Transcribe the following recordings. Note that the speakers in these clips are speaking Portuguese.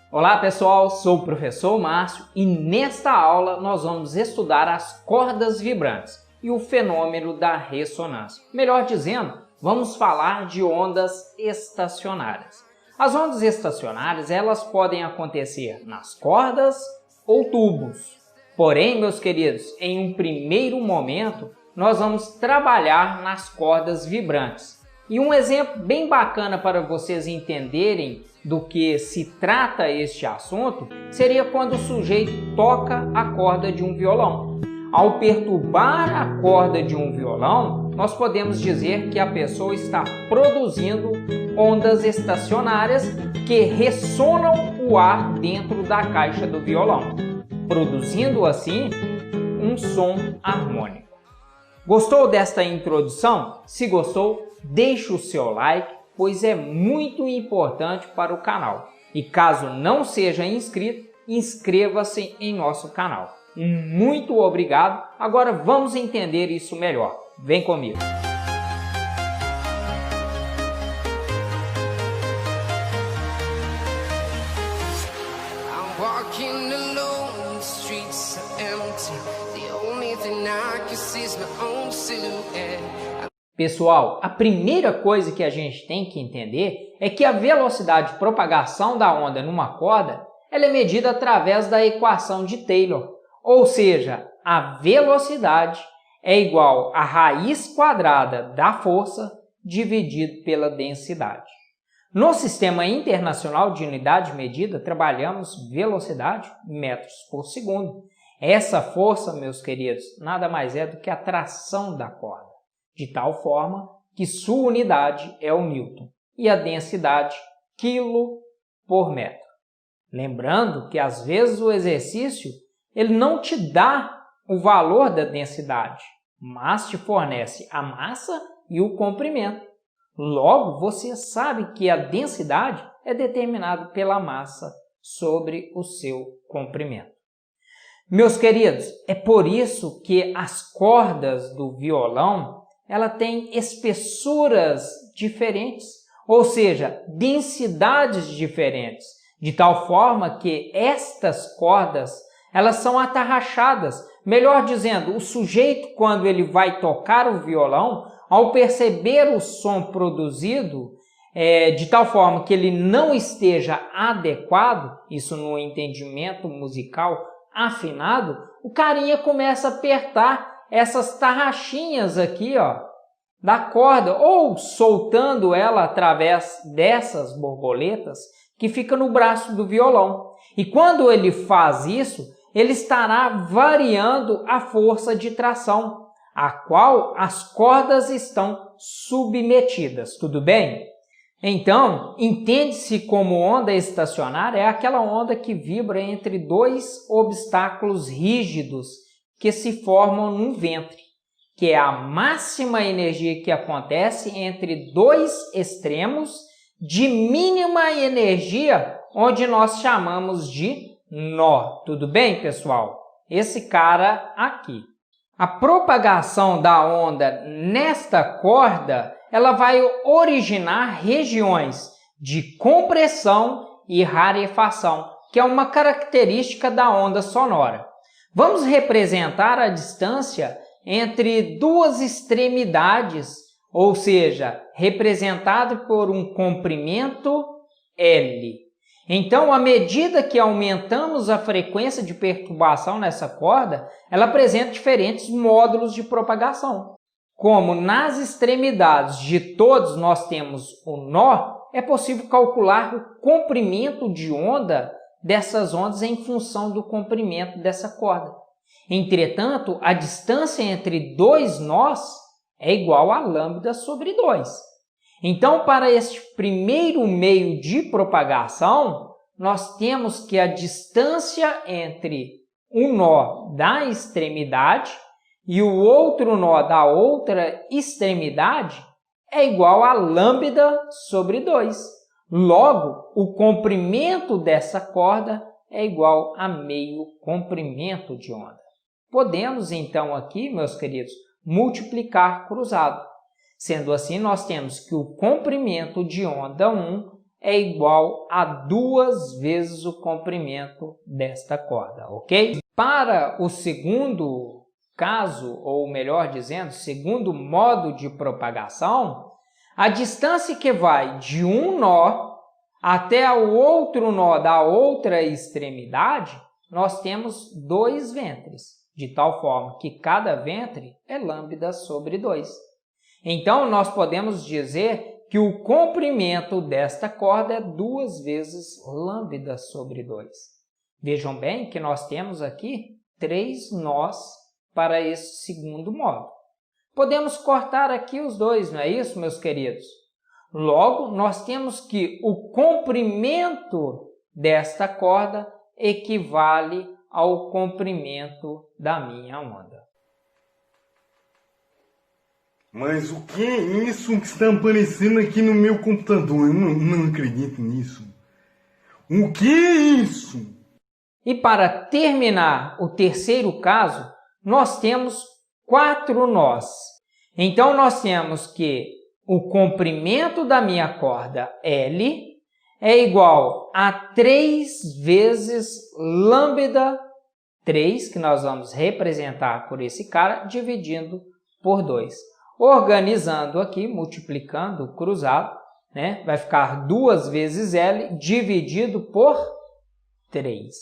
Olá pessoal, sou o professor Márcio e nesta aula nós vamos estudar as cordas vibrantes e o fenômeno da ressonância. Melhor dizendo, vamos falar de ondas estacionárias. As ondas estacionárias elas podem acontecer nas cordas ou tubos. Porém, meus queridos, em um primeiro momento nós vamos trabalhar nas cordas vibrantes. E um exemplo bem bacana para vocês entenderem do que se trata este assunto seria quando o sujeito toca a corda de um violão. Ao perturbar a corda de um violão, nós podemos dizer que a pessoa está produzindo ondas estacionárias que ressonam o ar dentro da caixa do violão, produzindo assim um som harmônico. Gostou desta introdução? Se gostou, deixe o seu like, pois é muito importante para o canal. E caso não seja inscrito, inscreva-se em nosso canal. Muito obrigado. Agora vamos entender isso melhor. Vem comigo. Pessoal, a primeira coisa que a gente tem que entender é que a velocidade de propagação da onda numa corda ela é medida através da equação de Taylor, ou seja, a velocidade é igual à raiz quadrada da força dividido pela densidade. No Sistema Internacional de Unidade de Medida, trabalhamos velocidade metros por segundo. Essa força, meus queridos, nada mais é do que a tração da corda, de tal forma que sua unidade é o Newton e a densidade quilo por metro. Lembrando que às vezes o exercício ele não te dá o valor da densidade, mas te fornece a massa e o comprimento. Logo, você sabe que a densidade é determinada pela massa sobre o seu comprimento. Meus queridos, é por isso que as cordas do violão ela tem espessuras diferentes, ou seja, densidades diferentes, de tal forma que estas cordas elas são atarrachadas. Melhor dizendo, o sujeito quando ele vai tocar o violão, ao perceber o som produzido, de tal forma que ele não esteja adequado, isso no entendimento musical afinado, o carinha começa a apertar essas tarraxinhas aqui, ó, da corda, ou soltando ela através dessas borboletas que fica no braço do violão. E quando ele faz isso, ele estará variando a força de tração, a qual as cordas estão submetidas, tudo bem? Então, entende-se como onda estacionária é aquela onda que vibra entre dois obstáculos rígidos que se formam num ventre, que é a máxima energia que acontece entre dois extremos de mínima energia, onde nós chamamos de nó. Tudo bem, pessoal? Esse cara aqui. A propagação da onda nesta corda, ela vai originar regiões de compressão e rarefação, que é uma característica da onda sonora. Vamos representar a distância entre duas extremidades, ou seja, representado por um comprimento L. Então, à medida que aumentamos a frequência de perturbação nessa corda, ela apresenta diferentes módulos de propagação. Como nas extremidades de todos nós temos o nó, é possível calcular o comprimento de onda dessas ondas em função do comprimento dessa corda. Entretanto, a distância entre dois nós é igual a lambda sobre 2. Então, para este primeiro meio de propagação, nós temos que a distância entre um nó da extremidade e o outro nó da outra extremidade é igual a lambda sobre 2. Logo, o comprimento dessa corda é igual a meio comprimento de onda. Podemos, então, aqui, meus queridos, multiplicar cruzado. Sendo assim, nós temos que o comprimento de onda 1 é igual a 2 vezes o comprimento desta corda, ok? Para o segundo caso, ou melhor dizendo, segundo modo de propagação, a distância que vai de um nó até o outro nó da outra extremidade, nós temos 2 ventres, de tal forma que cada ventre é lambda sobre 2. Então, nós podemos dizer que o comprimento desta corda é 2 vezes lambda sobre 2. Vejam bem que nós temos aqui 3 nós para esse segundo modo. Podemos cortar aqui os 2, não é isso, meus queridos? Logo, nós temos que o comprimento desta corda equivale ao comprimento da minha onda. Mas o que é isso que está aparecendo aqui no meu computador? Eu não acredito nisso. O que é isso? E para terminar o terceiro caso, nós temos 4 nós. Então, nós temos que o comprimento da minha corda L é igual a 3 vezes lambda 3, que nós vamos representar por esse cara, dividindo por 2. Organizando aqui, multiplicando cruzado, né? Vai ficar 2 vezes L dividido por 3.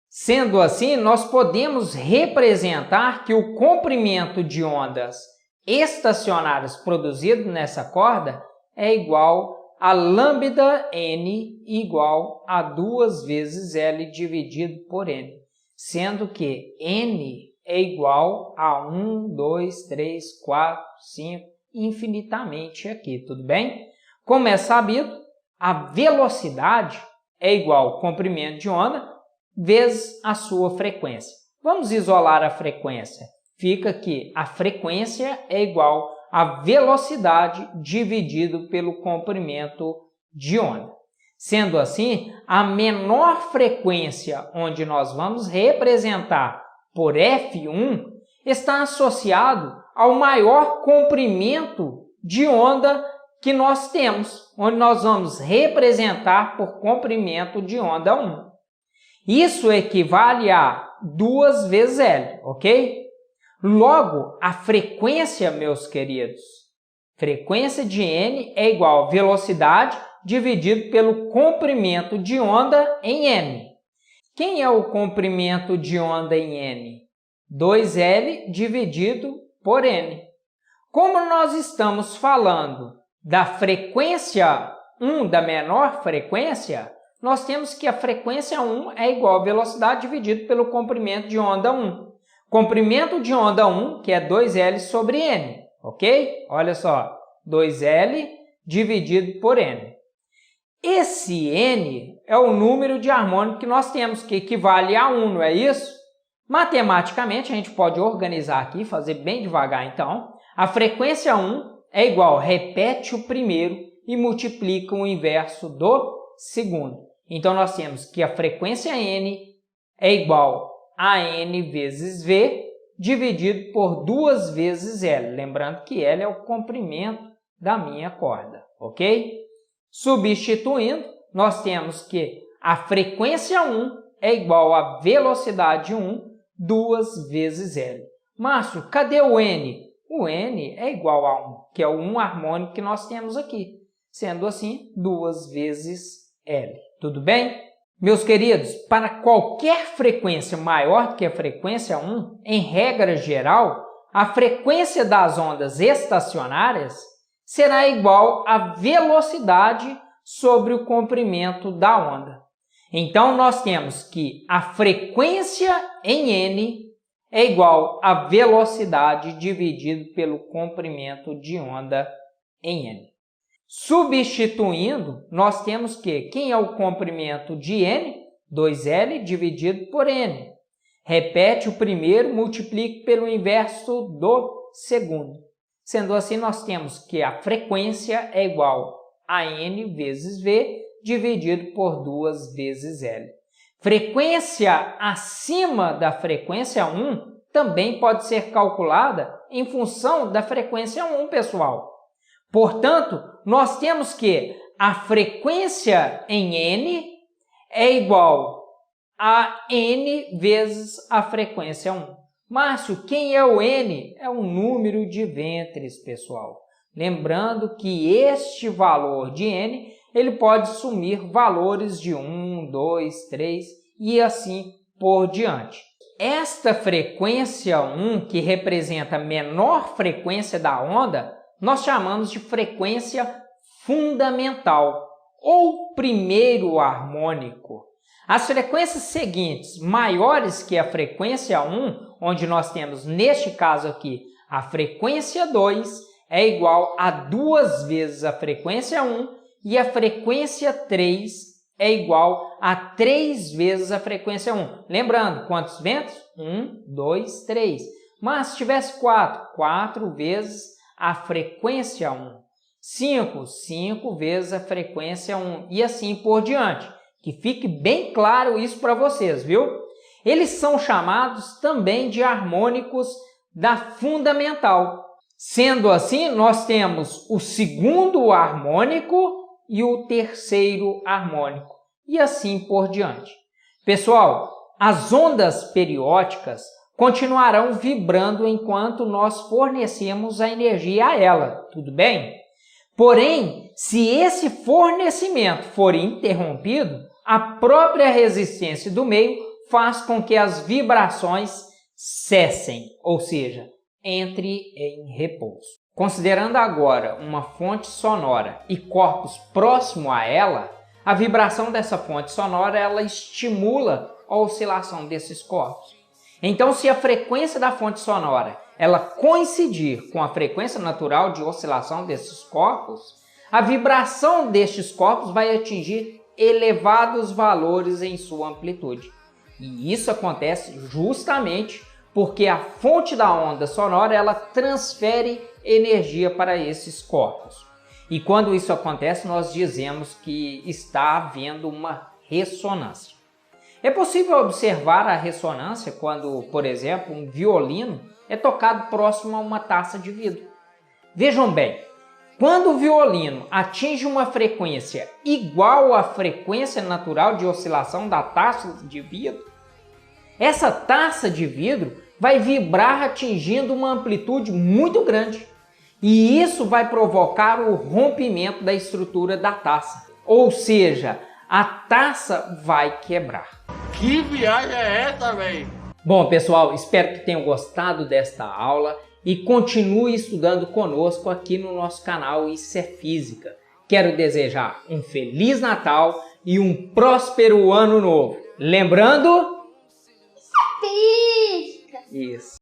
Sendo assim, nós podemos representar que o comprimento de ondas estacionárias produzido nessa corda é igual a lambda n igual a 2 vezes L dividido por n, sendo que n é igual a 1, 2, 3, 4, 5, infinitamente aqui, tudo bem? Como é sabido, a velocidade é igual ao comprimento de onda vezes a sua frequência. Vamos isolar a frequência. Fica que a frequência é igual a velocidade dividido pelo comprimento de onda. Sendo assim, a menor frequência onde nós vamos representar por F1 está associado ao maior comprimento de onda que nós temos, onde nós vamos representar por comprimento de onda 1. Isso equivale a 2 vezes L, ok? Logo, a frequência, meus queridos, frequência de n é igual a velocidade dividido pelo comprimento de onda em m. Quem é o comprimento de onda em n? 2L dividido por n. Como nós estamos falando da frequência 1, da menor frequência, nós temos que a frequência 1 é igual a velocidade dividido pelo comprimento de onda 1. Comprimento de onda 1, que é 2L sobre n, ok? Olha só, 2L dividido por n. Esse n é o número de harmônico que nós temos, que equivale a 1, não é isso? Matematicamente, a gente pode organizar aqui, fazer bem devagar então. A frequência 1 é igual, repete o primeiro e multiplica o inverso do segundo. Então, nós temos que a frequência n é igual a n vezes v, dividido por 2 vezes L. Lembrando que L é o comprimento da minha corda, ok? Substituindo, nós temos que a frequência 1 é igual a velocidade 1, 2 vezes L. Márcio, cadê o n? O n é igual a 1, que é o 1 harmônico que nós temos aqui. Sendo assim, 2 vezes L. Tudo bem? Meus queridos, para qualquer frequência maior do que a frequência 1, em regra geral, a frequência das ondas estacionárias será igual à velocidade sobre o comprimento da onda. Então, nós temos que a frequência em n é igual à velocidade dividido pelo comprimento de onda em n. Substituindo, nós temos que, quem é o comprimento de n? 2L dividido por n. Repete o primeiro, multiplique pelo inverso do segundo. Sendo assim, nós temos que a frequência é igual a n vezes v, dividido por 2 vezes L. Frequência acima da frequência 1 também pode ser calculada em função da frequência 1, pessoal. Portanto, nós temos que a frequência em N é igual a N vezes a frequência 1. Márcio, quem é o N? É o número de ventres, pessoal. Lembrando que este valor de N, ele pode assumir valores de 1, 2, 3 e assim por diante. Esta frequência 1, que representa a menor frequência da onda, nós chamamos de frequência fundamental ou primeiro harmônico. As frequências seguintes, maiores que a frequência 1, onde nós temos, neste caso aqui, a frequência 2, é igual a 2 vezes a frequência 1, e a frequência 3 é igual a 3 vezes a frequência 1. Lembrando, quantos ventos? 1, 2, 3. Mas se tivesse 4, 4 vezes a frequência 1. 5, 5 vezes a frequência 1. E assim por diante. Que fique bem claro isso para vocês, viu? Eles são chamados também de harmônicos da fundamental. Sendo assim, nós temos o segundo harmônico e o terceiro harmônico, e assim por diante. Pessoal, as ondas periódicas continuarão vibrando enquanto nós fornecemos a energia a ela, tudo bem? Porém, se esse fornecimento for interrompido, a própria resistência do meio faz com que as vibrações cessem, ou seja, entre em repouso. Considerando agora uma fonte sonora e corpos próximo a ela, a vibração dessa fonte sonora ela estimula a oscilação desses corpos. Então, se a frequência da fonte sonora ela coincidir com a frequência natural de oscilação desses corpos, a vibração destes corpos vai atingir elevados valores em sua amplitude. E isso acontece justamente porque a fonte da onda sonora ela transfere energia para esses corpos. E quando isso acontece, nós dizemos que está havendo uma ressonância. É possível observar a ressonância quando, por exemplo, um violino é tocado próximo a uma taça de vidro. Vejam bem, quando o violino atinge uma frequência igual à frequência natural de oscilação da taça de vidro, essa taça de vidro vai vibrar atingindo uma amplitude muito grande. E isso vai provocar o rompimento da estrutura da taça. Ou seja, a taça vai quebrar. Que viagem é essa, velho? Bom, pessoal, espero que tenham gostado desta aula e continue estudando conosco aqui no nosso canal Isso é Física. Quero desejar um Feliz Natal e um próspero Ano Novo. Lembrando... Isso é física! Isso.